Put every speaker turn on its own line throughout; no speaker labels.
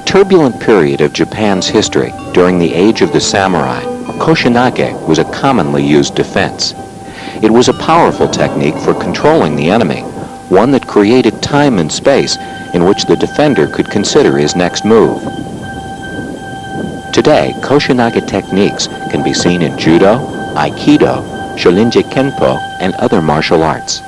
turbulent period of Japan's history, during the age of the samurai, Koshinage was a commonly used defense. It was a powerful technique for controlling the enemy, one that created time and space in which the defender could consider his next move. Today, Koshinage techniques can be seen in Judo, Aikido, Shorinji Kenpo, and other martial arts.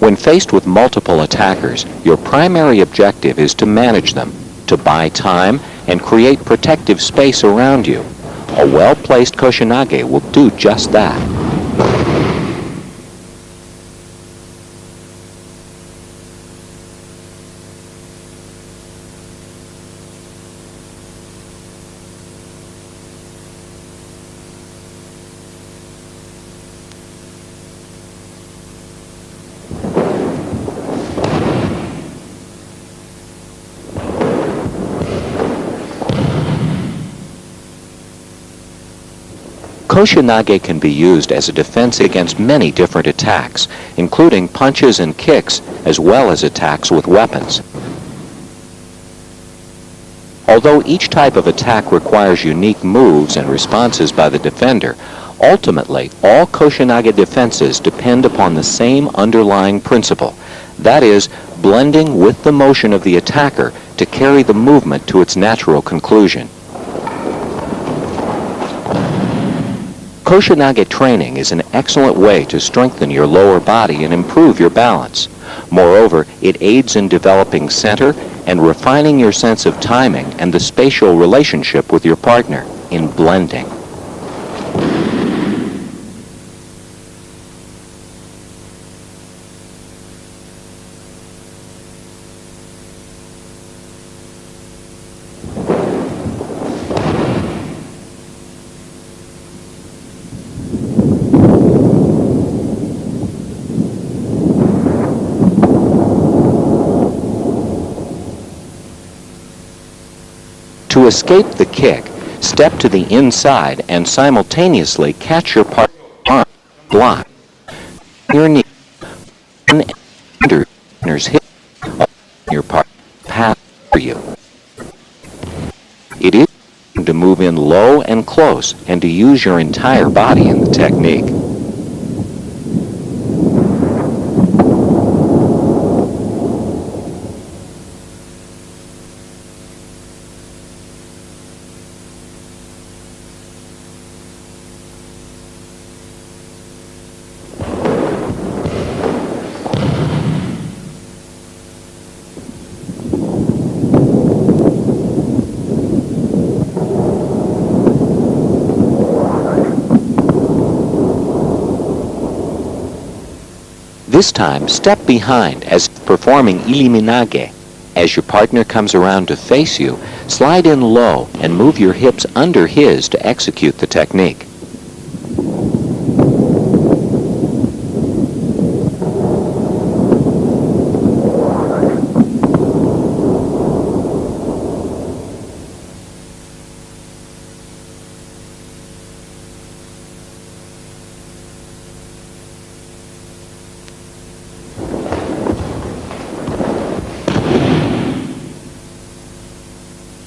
When faced with multiple attackers, your primary objective is to manage them, to buy time, and create protective space around you. A well-placed Koshinage will do just that. Koshinage can be used as a defense against many different attacks, including punches and kicks, as well as attacks with weapons. Although each type of attack requires unique moves and responses by the defender, ultimately, all Koshinage defenses depend upon the same underlying principle. That is, blending with the motion of the attacker to carry the movement to its natural conclusion. Koshinage training is an excellent way to strengthen your lower body and improve your balance. Moreover, it aids in developing center and refining your sense of timing and the spatial relationship with your partner in blending. To escape the kick, step to the inside and simultaneously catch your partner's arm, block your knee, and under your partner's hip, your partner's path for you. It is to move in low and close and to use your entire body in the technique. This time, step behind as performing iliminage. As your partner comes around to face you, slide in low and move your hips under his to execute the technique.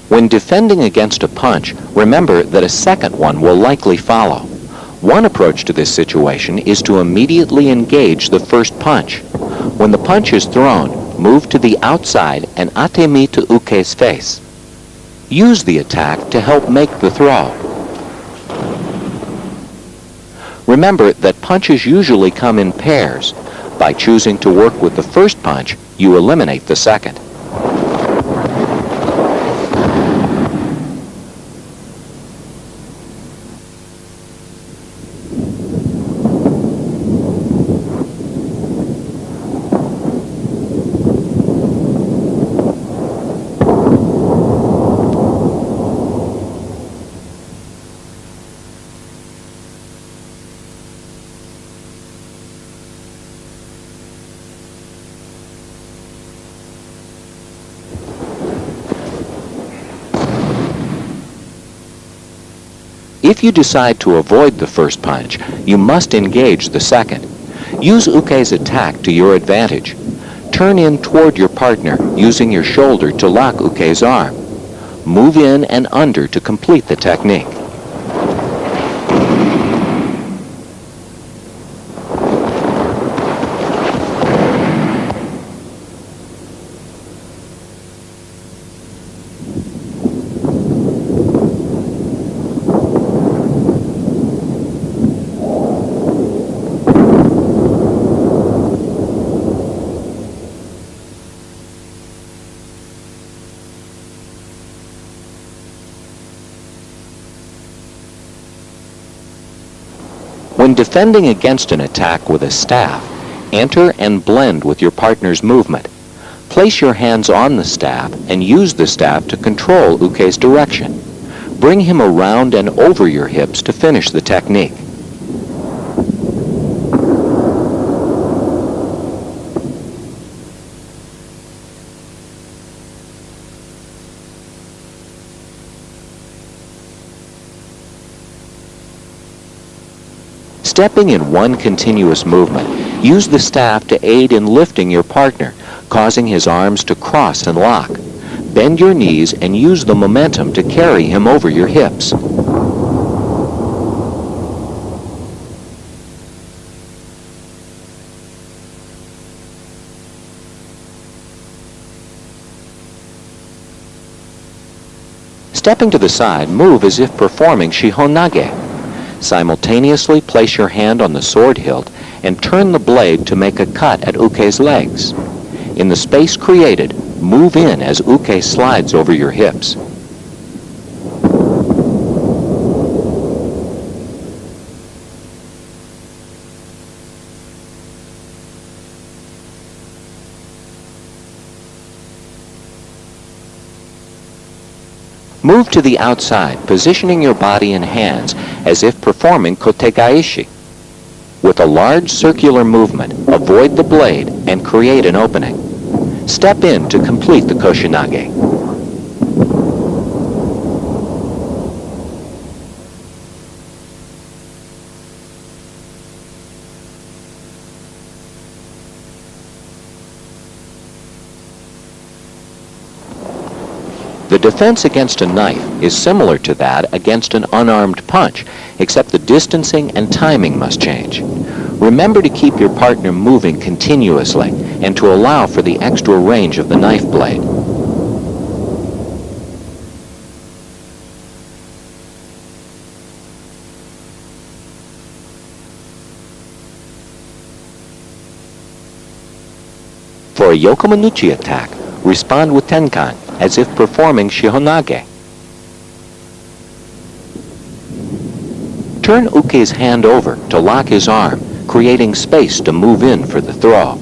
When defending against a punch, remember that a second one will likely follow. One approach to this situation is to immediately engage the first punch. When the punch is thrown, move to the outside and atemi to uke's face. Use the attack to help make the throw. Remember that punches usually come in pairs. By choosing to work with the first punch, you eliminate the second. If you decide to avoid the first punch, you must engage the second. Use Uke's attack to your advantage. Turn in toward your partner using your shoulder to lock Uke's arm. Move in and under to complete the technique. When defending against an attack with a staff, enter and blend with your partner's movement. Place your hands on the staff and use the staff to control Uke's direction. Bring him around and over your hips to finish the technique. Stepping in one continuous movement, use the staff to aid in lifting your partner, causing his arms to cross and lock. Bend your knees and use the momentum to carry him over your hips. Stepping to the side, move as if performing Shihonage. Simultaneously place your hand on the sword hilt and turn the blade to make a cut at Uke's legs. In the space created, move in as Uke slides over your hips. Move to the outside, positioning your body and hands as if performing kotegaishi. With a large circular movement, avoid the blade and create an opening. Step in to complete the koshinage. The defense against a knife is similar to that against an unarmed punch, except the distancing and timing must change. Remember to keep your partner moving continuously and to allow for the extra range of the knife blade. For a yokomanuchi attack, respond with tenkan, as if performing Shihonage. Turn Uke's hand over to lock his arm, creating space to move in for the throw.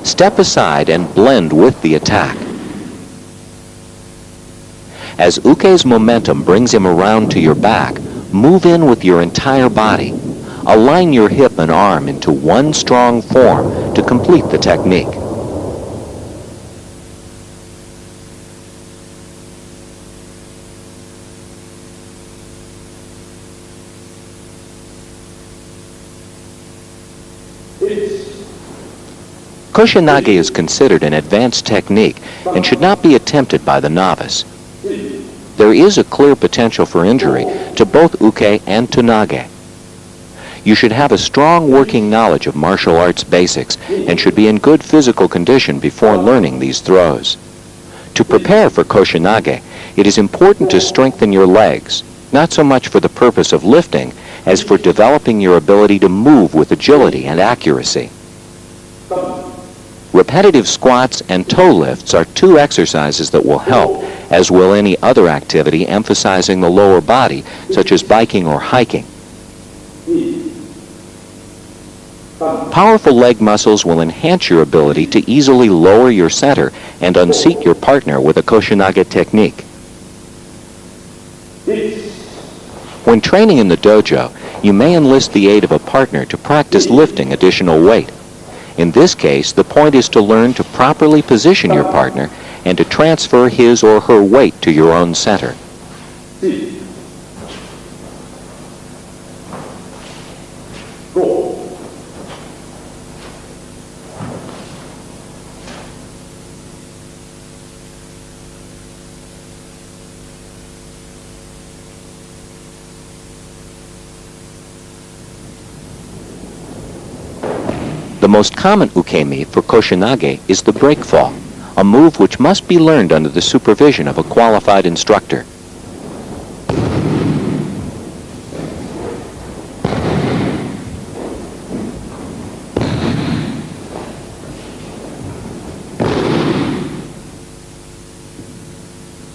Step aside and blend with the attack. As Uke's momentum brings him around to your back, move in with your entire body. Align your hip and arm into one strong form to complete the technique. Koshinage is considered an advanced technique and should not be attempted by the novice. There is a clear potential for injury to both Uke and to Nage. You should have a strong working knowledge of martial arts basics and should be in good physical condition before learning these throws. To prepare for Koshinage, it is important to strengthen your legs, not so much for the purpose of lifting as for developing your ability to move with agility and accuracy. Repetitive squats and toe lifts are two exercises that will help, as will any other activity emphasizing the lower body, such as biking or hiking. Powerful leg muscles will enhance your ability to easily lower your center and unseat your partner with a Koshinage technique. When training in the dojo, you may enlist the aid of a partner to practice lifting additional weight. In this case, the point is to learn to properly position your partner and to transfer his or her weight to your own center. The most common ukemi for koshinage is the break fall, a move which must be learned under the supervision of a qualified instructor.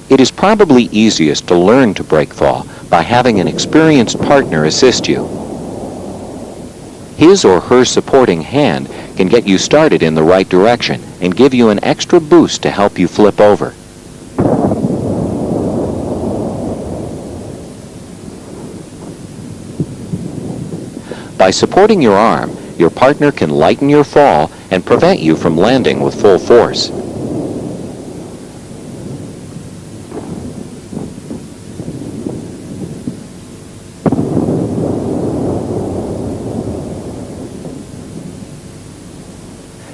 It is probably easiest to learn to break fall by having an experienced partner assist you. His or her supporting hand can get you started in the right direction and give you an extra boost to help you flip over. By supporting your arm, your partner can lighten your fall and prevent you from landing with full force.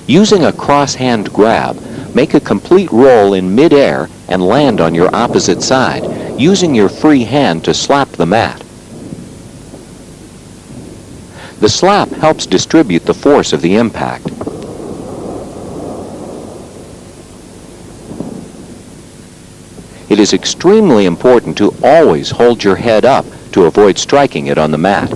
Using a cross-hand grab, make a complete roll in mid-air and land on your opposite side, using your free hand to slap the mat. The slap helps distribute the force of the impact. It is extremely important to always hold your head up to avoid striking it on the mat.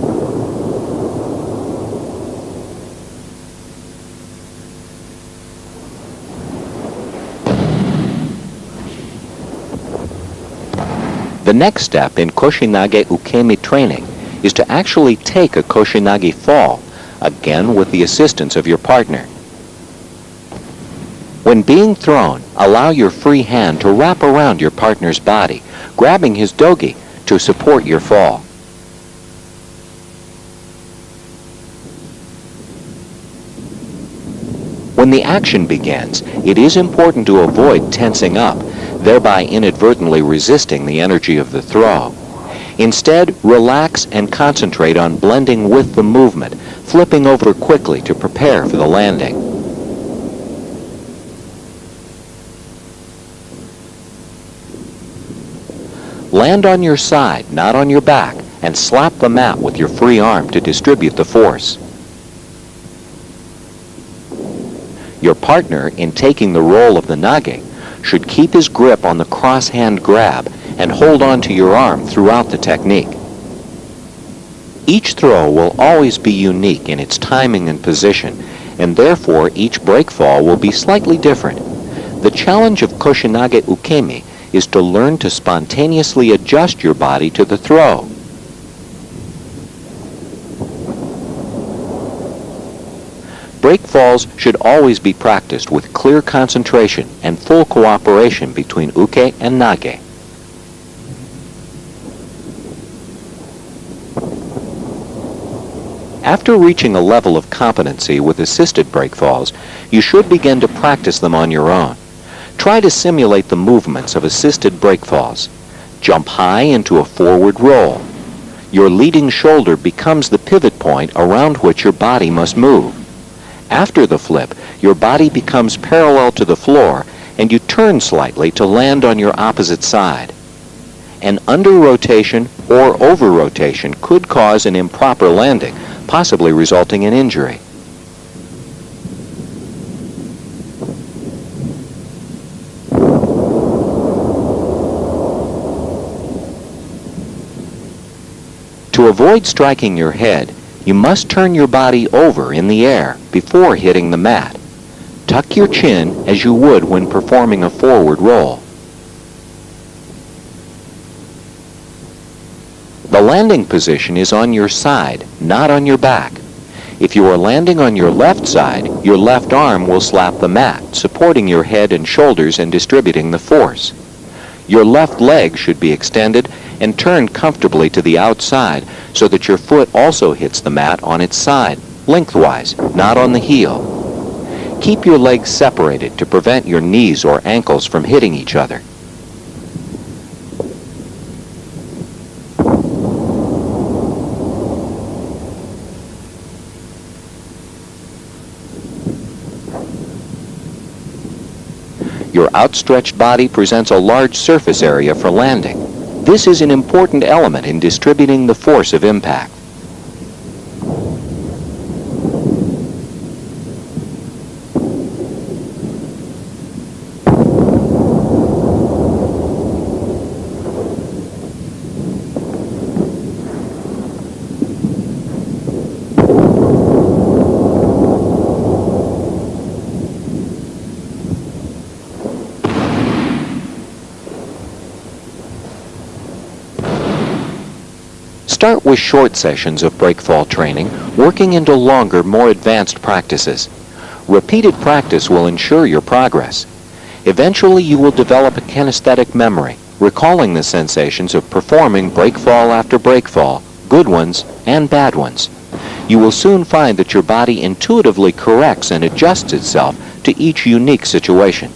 The next step in Koshinage Ukemi training is to actually take a Koshinage fall, again with the assistance of your partner. When being thrown, allow your free hand to wrap around your partner's body, grabbing his dogi to support your fall. When the action begins, it is important to avoid tensing up, thereby inadvertently resisting the energy of the throw. Instead, relax and concentrate on blending with the movement, flipping over quickly to prepare for the landing. Land on your side, not on your back, and slap the mat with your free arm to distribute the force. Your partner, in taking the role of the nage, should keep his grip on the cross-hand grab and hold on to your arm throughout the technique. Each throw will always be unique in its timing and position, and therefore each break fall will be slightly different. The challenge of Koshinage Ukemi is to learn to spontaneously adjust your body to the throw. Break falls should always be practiced with clear concentration and full cooperation between uke and nage. After reaching a level of competency with assisted break falls, you should begin to practice them on your own. Try to simulate the movements of assisted break falls. Jump high into a forward roll. Your leading shoulder becomes the pivot point around which your body must move. After the flip, your body becomes parallel to the floor and you turn slightly to land on your opposite side. An under-rotation or over-rotation could cause an improper landing, possibly resulting in injury. To avoid striking your head, you must turn your body over in the air before hitting the mat. Tuck your chin as you would when performing a forward roll. The landing position is on your side, not on your back. If you are landing on your left side, your left arm will slap the mat, supporting your head and shoulders and distributing the force. Your left leg should be extended and turn comfortably to the outside so that your foot also hits the mat on its side, lengthwise, not on the heel. Keep your legs separated to prevent your knees or ankles from hitting each other. Your outstretched body presents a large surface area for landing. This is an important element in distributing the force of impact. Start with short sessions of breakfall training, working into longer, more advanced practices. Repeated practice will ensure your progress. Eventually, you will develop a kinesthetic memory, recalling the sensations of performing breakfall after breakfall, good ones and bad ones. You will soon find that your body intuitively corrects and adjusts itself to each unique situation.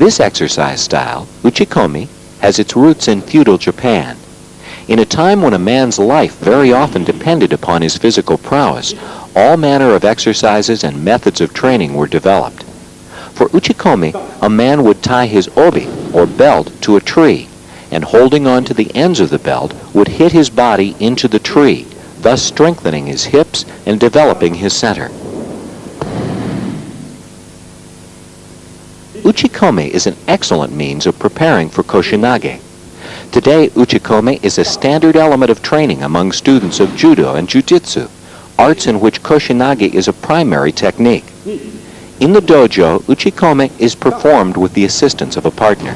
This exercise style, uchikomi, has its roots in feudal Japan. In a time when a man's life very often depended upon his physical prowess, all manner of exercises and methods of training were developed. For uchikomi, a man would tie his obi, or belt, to a tree, and holding on to the ends of the belt, would hit his body into the tree, thus strengthening his hips and developing his center. Uchikomi is an excellent means of preparing for Koshinage. Today, uchikomi is a standard element of training among students of judo and jujitsu, arts in which Koshinage is a primary technique. In the dojo, uchikomi is performed with the assistance of a partner.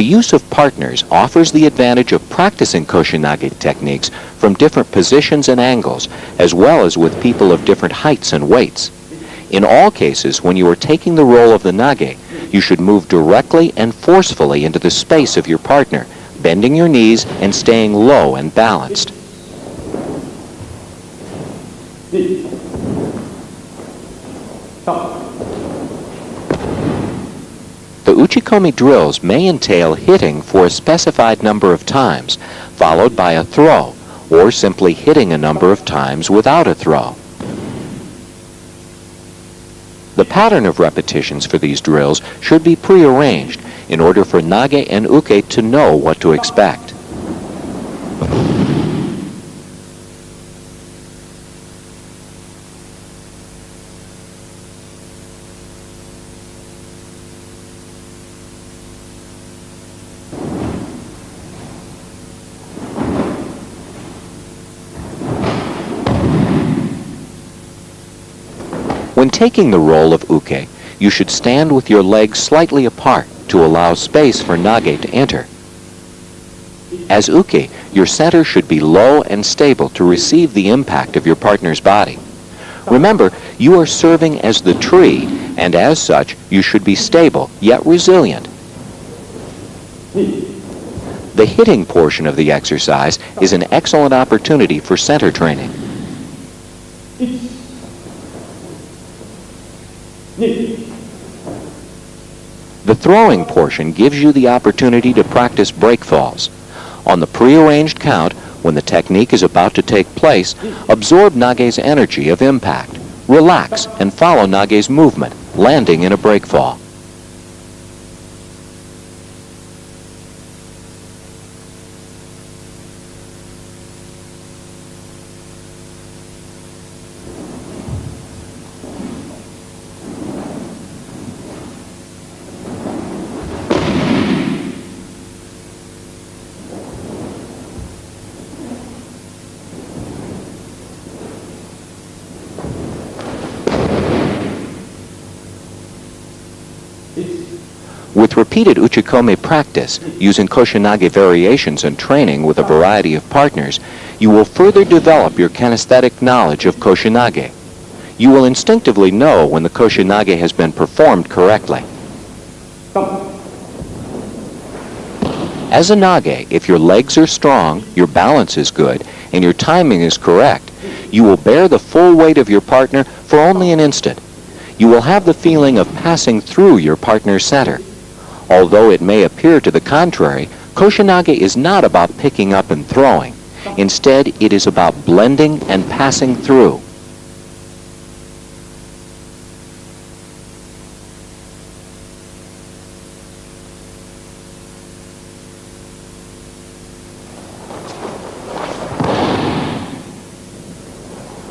The use of partners offers the advantage of practicing Koshinage techniques from different positions and angles, as well as with people of different heights and weights. In all cases, when you are taking the role of the nage, you should move directly and forcefully into the space of your partner, bending your knees and staying low and balanced. The uchikomi drills may entail hitting for a specified number of times, followed by a throw, or simply hitting a number of times without a throw. The pattern of repetitions for these drills should be prearranged in order for Nage and Uke to know what to expect. When taking the role of Uke, you should stand with your legs slightly apart to allow space for Nage to enter. As Uke, your center should be low and stable to receive the impact of your partner's body. Remember, you are serving as the tree, and as such, you should be stable, yet resilient. The hitting portion of the exercise is an excellent opportunity for center training. The throwing portion gives you the opportunity to practice break falls. On the prearranged count, when the technique is about to take place, absorb Nage's energy of impact. Relax and follow Nage's movement, landing in a break fall. With repeated uchikome practice, using Koshinage variations and training with a variety of partners, you will further develop your kinesthetic knowledge of Koshinage. You will instinctively know when the Koshinage has been performed correctly. As a Nage, if your legs are strong, your balance is good, and your timing is correct, you will bear the full weight of your partner for only an instant. You will have the feeling of passing through your partner's center. Although it may appear to the contrary, Koshinage is not about picking up and throwing. Instead, it is about blending and passing through.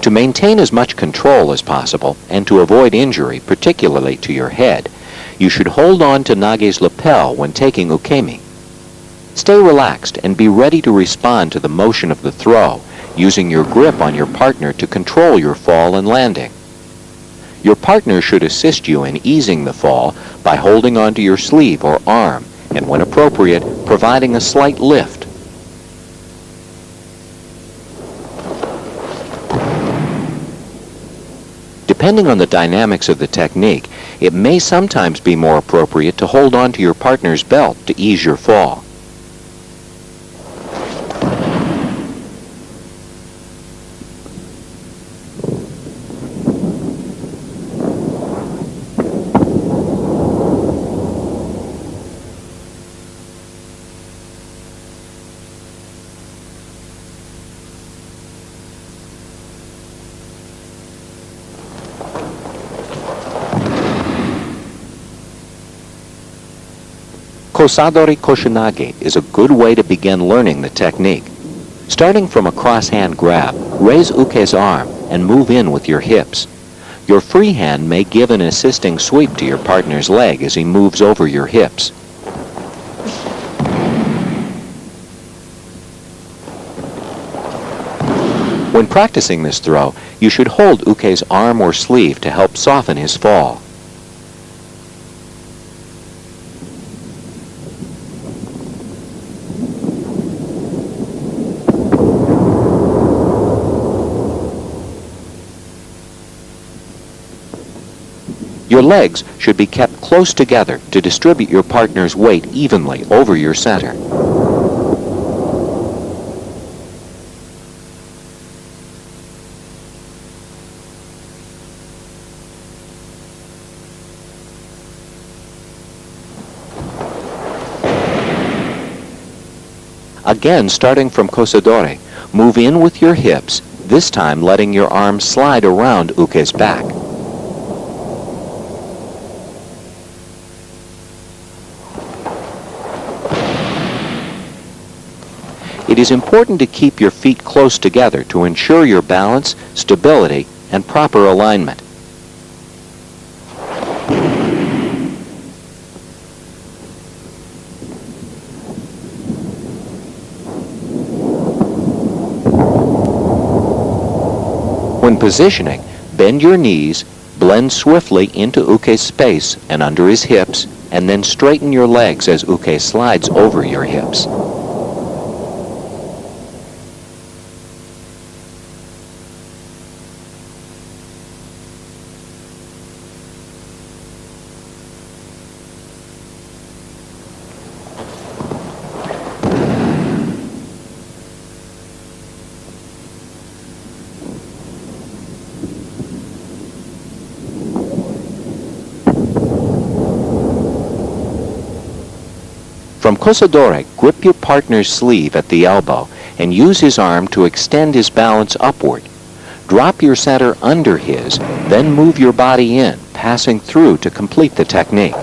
To maintain as much control as possible and to avoid injury, particularly to your head, you should hold on to Nage's lapel when taking ukemi. Stay relaxed and be ready to respond to the motion of the throw, using your grip on your partner to control your fall and landing. Your partner should assist you in easing the fall by holding onto your sleeve or arm, and when appropriate, providing a slight lift. Depending on the dynamics of the technique, it may sometimes be more appropriate to hold on to your partner's belt to ease your fall. Kosadori Koshinage is a good way to begin learning the technique. Starting from a cross-hand grab, raise Uke's arm and move in with your hips. Your free hand may give an assisting sweep to your partner's leg as he moves over your hips. When practicing this throw, you should hold Uke's arm or sleeve to help soften his fall. Your legs should be kept close together to distribute your partner's weight evenly over your center. Again, starting from Kosadori, move in with your hips, this time letting your arms slide around Uke's back. It is important to keep your feet close together to ensure your balance, stability, and proper alignment. When positioning, bend your knees, blend swiftly into uke's space and under his hips, and then straighten your legs as uke slides over your hips. From kosadore, grip your partner's sleeve at the elbow and use his arm to extend his balance upward. Drop your center under his, then move your body in, passing through to complete the technique.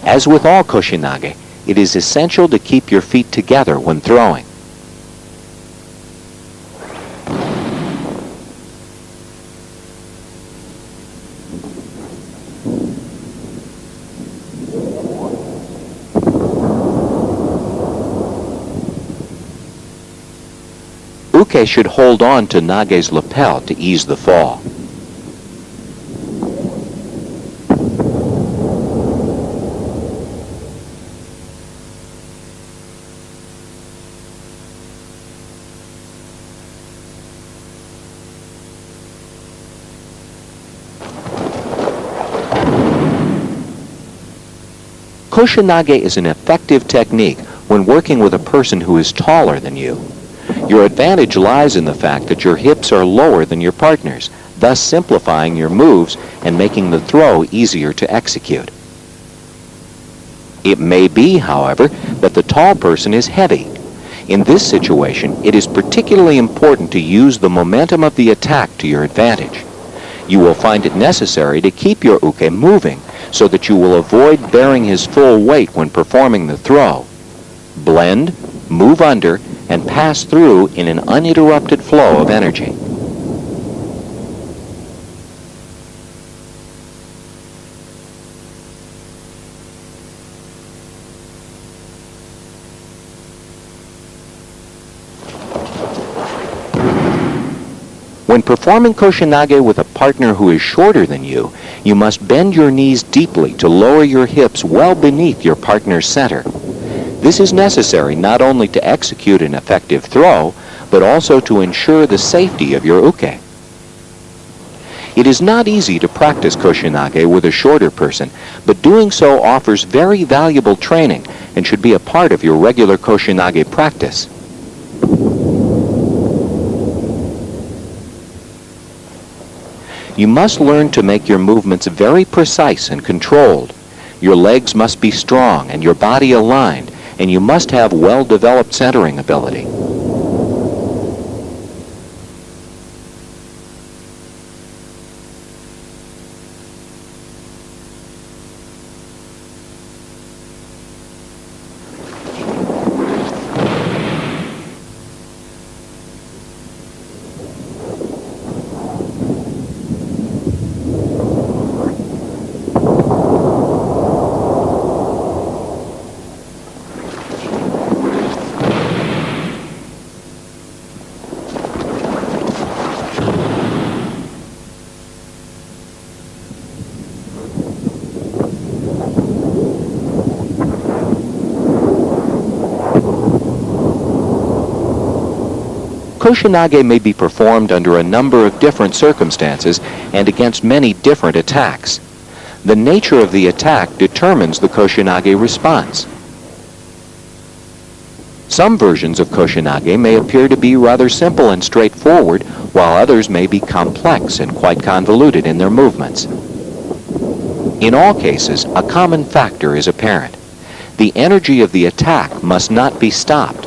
As with all koshinage, it is essential to keep your feet together when throwing. Uke should hold on to nage's lapel to ease the fall. Koshinage is an effective technique when working with a person who is taller than you. Your advantage lies in the fact that your hips are lower than your partner's, thus simplifying your moves and making the throw easier to execute. It may be, however, that the tall person is heavy. In this situation, it is particularly important to use the momentum of the attack to your advantage. You will find it necessary to keep your uke moving so that you will avoid bearing his full weight when performing the throw. Blend, move under, and pass through in an uninterrupted flow of energy. When performing koshinage with a partner who is shorter than you must bend your knees deeply to lower your hips well beneath your partner's center. This is necessary not only to execute an effective throw, but also to ensure the safety of your uke. It is not easy to practice koshinage with a shorter person, but doing so offers very valuable training and should be a part of your regular koshinage practice. You must learn to make your movements very precise and controlled. Your legs must be strong and your body aligned, and you must have well-developed centering ability. Koshinage may be performed under a number of different circumstances and against many different attacks. The nature of the attack determines the koshinage response. Some versions of koshinage may appear to be rather simple and straightforward, while others may be complex and quite convoluted in their movements. In all cases, a common factor is apparent. The energy of the attack must not be stopped.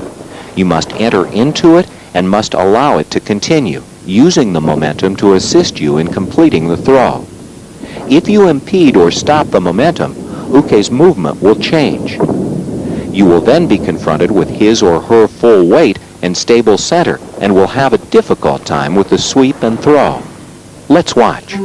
You must enter into it and must allow it to continue, using the momentum to assist you in completing the throw. If you impede or stop the momentum, Uke's movement will change. You will then be confronted with his or her full weight and stable center and will have a difficult time with the sweep and throw. Let's watch.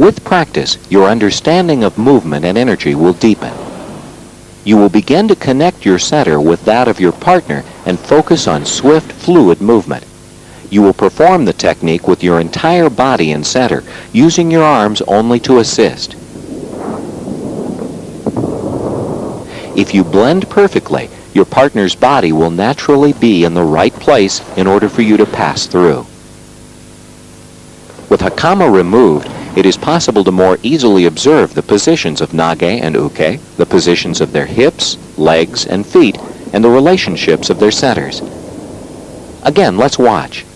With practice, your understanding of movement and energy will deepen. You will begin to connect your center with that of your partner and focus on swift, fluid movement. You will perform the technique with your entire body and center, using your arms only to assist. If you blend perfectly, your partner's body will naturally be in the right place in order for you to pass through. With Hakama removed, it is possible to more easily observe the positions of Nage and Uke, the positions of their hips, legs, and feet, and the relationships of their centers. Again, let's watch.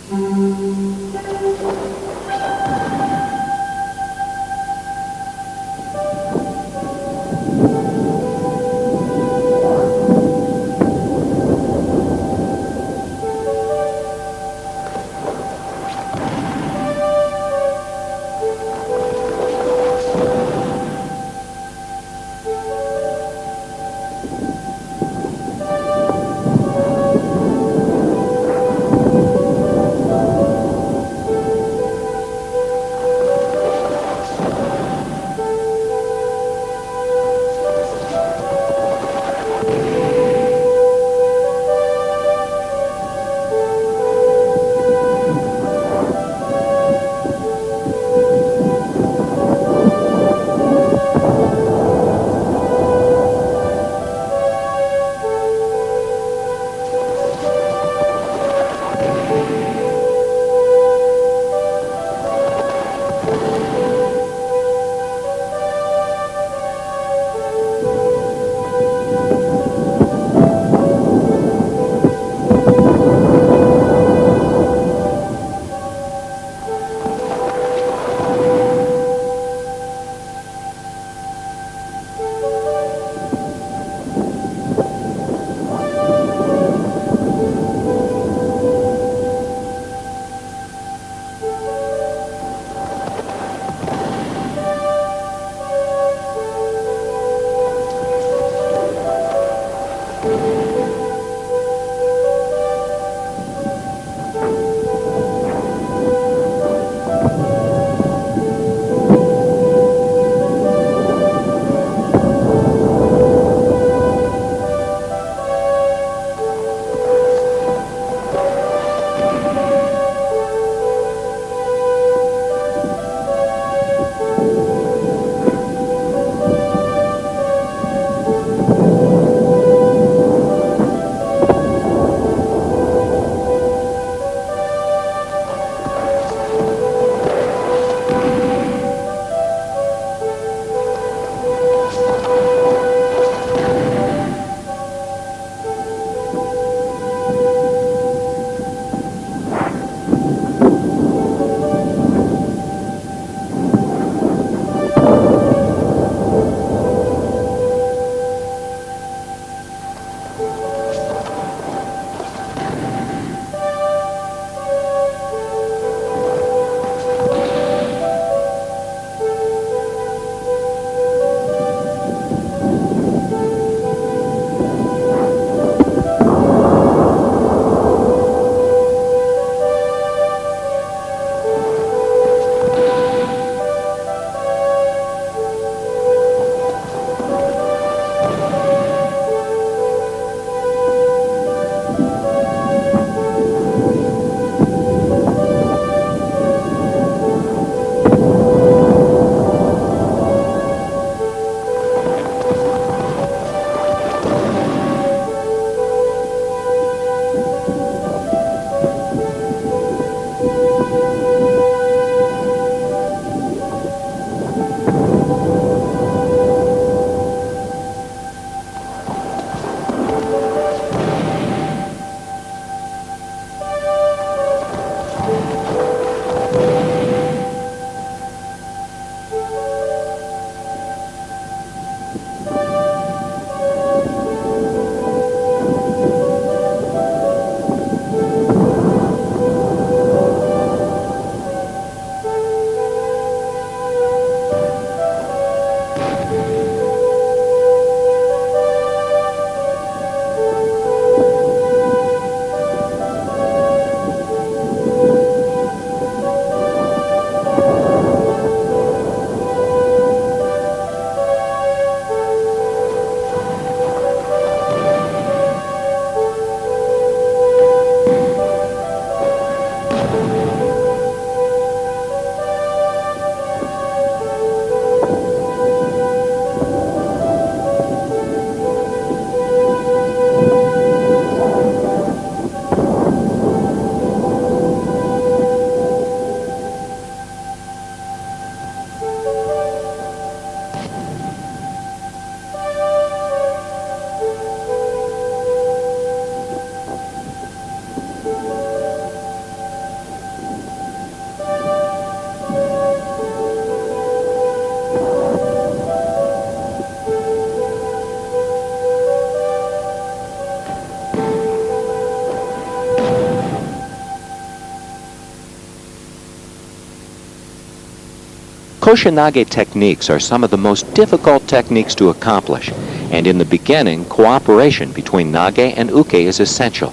Koshinage techniques are some of the most difficult techniques to accomplish, and in the beginning, cooperation between Nage and Uke is essential.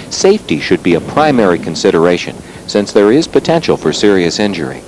Safety should be a primary consideration, since there is potential for serious injury.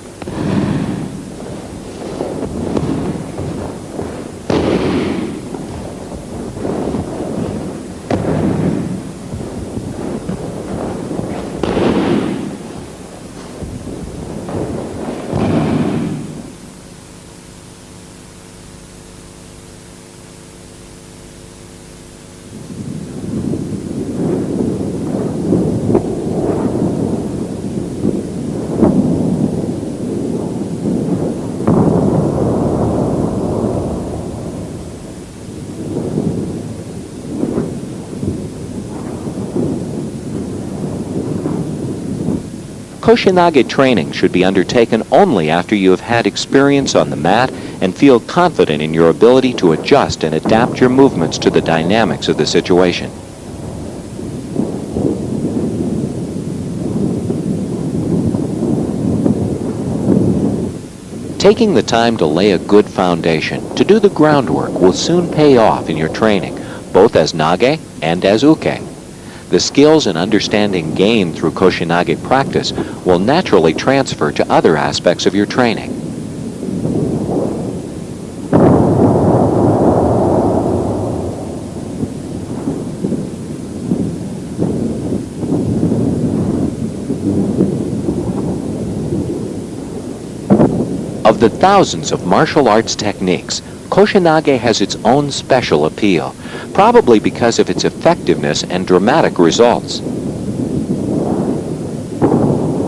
Koshinage training should be undertaken only after you have had experience on the mat and feel confident in your ability to adjust and adapt your movements to the dynamics of the situation. Taking the time to lay a good foundation, to do the groundwork, will soon pay off in your training, both as Nage and as Uke. The skills and understanding gained through Koshinage practice will naturally transfer to other aspects of your training. Of the thousands of martial arts techniques, Koshinage has its own special appeal, probably because of its effectiveness and dramatic results.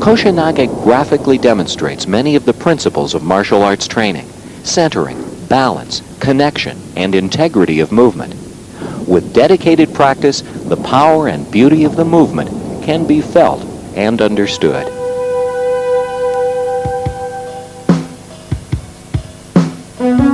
Koshinage graphically demonstrates many of the principles of martial arts training: centering, balance, connection, and integrity of movement. With dedicated practice, the power and beauty of the movement can be felt and understood.
Mm-hmm.